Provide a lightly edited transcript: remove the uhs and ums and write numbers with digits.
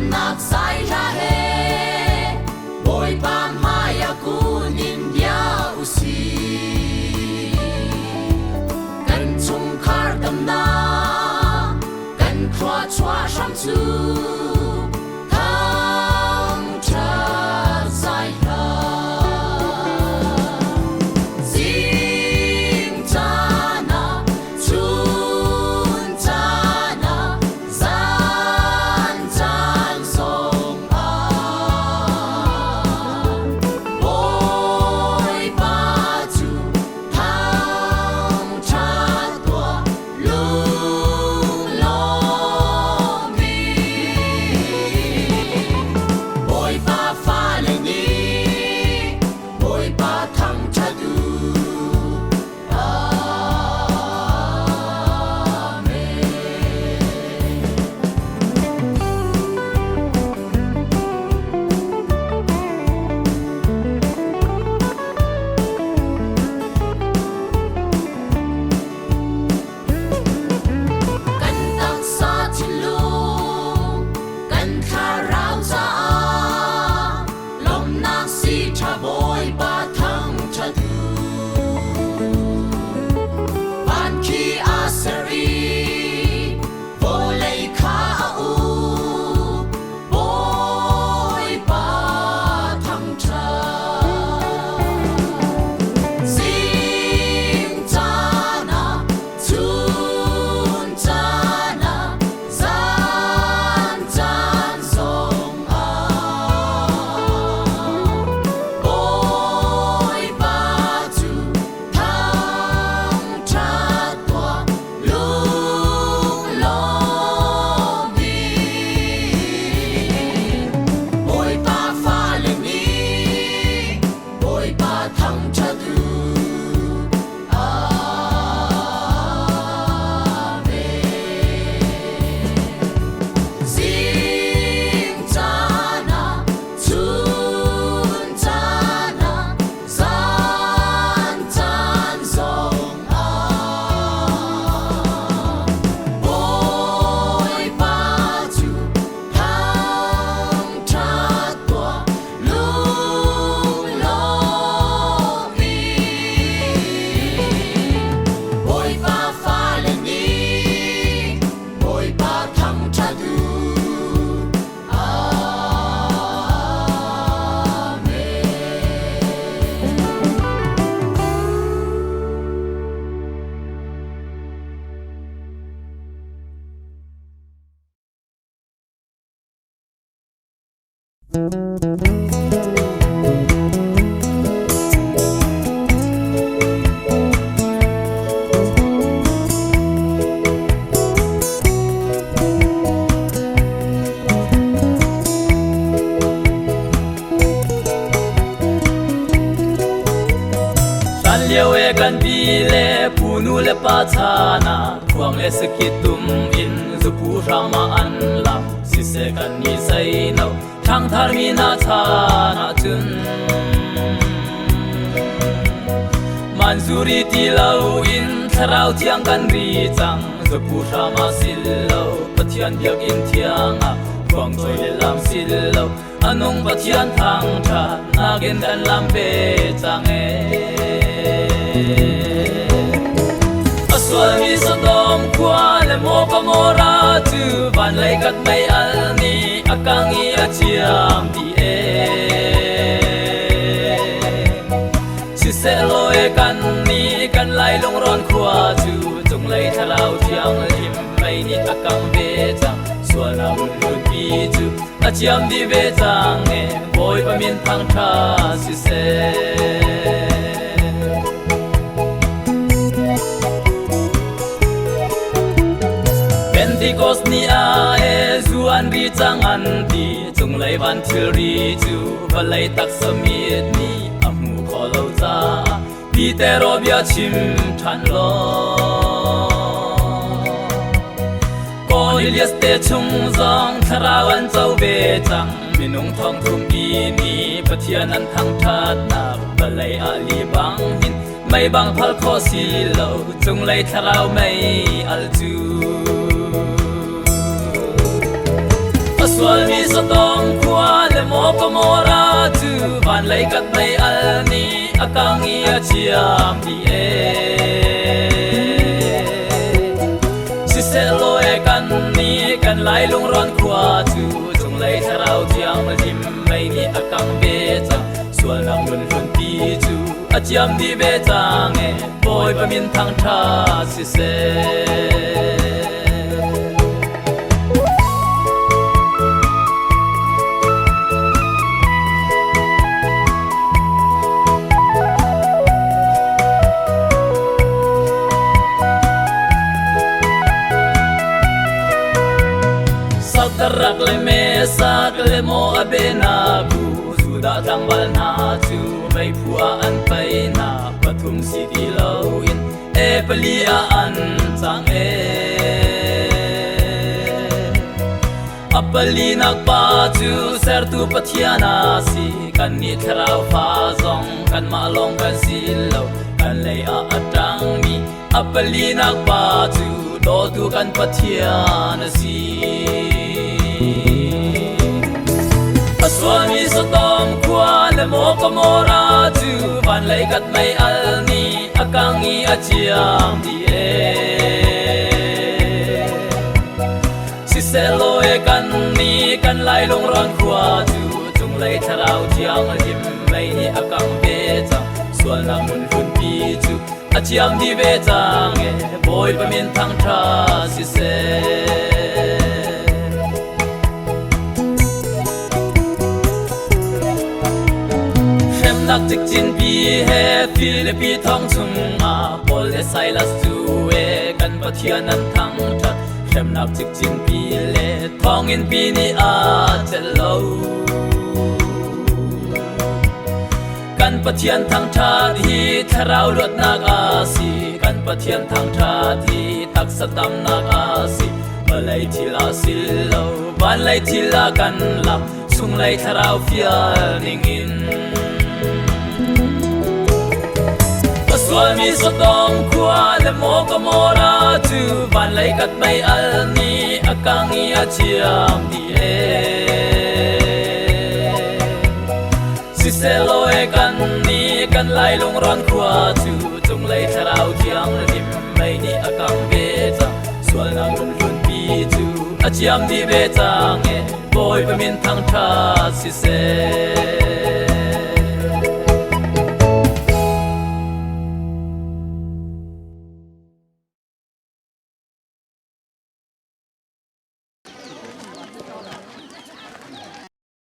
Lawmhnak sai ra he boy pa maya kun India usi kan chung khar dam na kan khwa chwa sham chuกันบีเลปูนูเลปาชานาควงเลสกิตุมอินจุปูรามาอันลาสิเสกันนิสัยนาวทางทาร์มีนาชานาจุนมันจูริติลาวอินทราวเทียงกันรีจังจุปูรามาสิลลาวปะเทียนเบียกอินเทียงอาควงจอยเลลามสิลลาวอันงปะเทียนทางชานาเกนดันลามเบจังAswami sodom kwa le mo kamora tu van lai kat mai alni akangi achiam di si se lo e kan ni kan lai long ron kwa tu tung lai thalau tiang lim mai ni akang be chang suana mun pi tu achiam di be chang e boy pa min thang tha si se Pentecost ni a e zuan ri chang an ti chung lai ban thil ri chu balai tak samit ni amu kholo cha pi te ro bia chim than lo Cornelius te chung zong tharawan chau be chang minung thong thum pi ni pathian an thang that na balai ali bang hin mai bang phal kho si lo chung lai tharau mai al chu ส่วนมีสตองควาและโมกโมราจูบ้านไหลกัดไม่อันนี้อากังเอียเชียมดีเอสิเซโลเอกันนี้กันไหลลงร้อนควาจูจงไหลทะเราเทียงมาทิมไม่นี่อากังเบจังส่วนนังลุนลุนปีจูอาเจียมดีเบจังเอบอยปะมินทางทาสิเซรักเลยเมสักเลยโมอเบนาบูสุดาทางบ้านหาจูไม่ผัวอันไปนาปทุมสีดีเลาอินเอเปลียอันจังอัปลีนักปาจูเซร์ตูปัทยานาสีกันนิทราวฟ้าซองกันมาลงกันสิเลากันเลยอาดังมีอัปลีนักปาจูโดดูกันปัทยานาสีส่วนมีสตอมควาและโมกโมราจูบ้านไหลกัดไม่อันนี้อากังอีอาเจียมดีเอสิเซโลเอกันนี้กันไหลลงร้อนควาจูจงไหลทะเราเทียงหิมไม่นี่อากังเบจังส่วนนังมุนฟุนปีจูอาเจียมดีเบจังเอบอยปะมินทางทาสิเซนักจิกจินปีเฮฟิลิปีท้องชุงอาบอลเลไซลัสจูเอกันปะเทียนันทั้งทัดเข้มนักจิกจินปีเลท้องอินปีนี้อาเจโลกันปะเทียนทั้งทัดที่ทะเราลวดนักอาซีกันปะเทียนทั้งทัดที่ตักสตัมนักอาซีบันไลทีลาสิโลบันไลทีลากันหลับสุงไลทะเราฟิอานิงอินส่วนมีสตองควาและโมกโมราจูบ้านไหลกัดไม่อันนี้อากังอีอาเชียมดีเอสิเซโลเอกันนี้กันไหลลงร้อนควาจูจงไหลทะเราเทียงริมไม่นี่อากังเบจังส่วนนังลุนลุนปีจูอาเชียมดีเบจังเอบอยปะมินทางทาสิเซ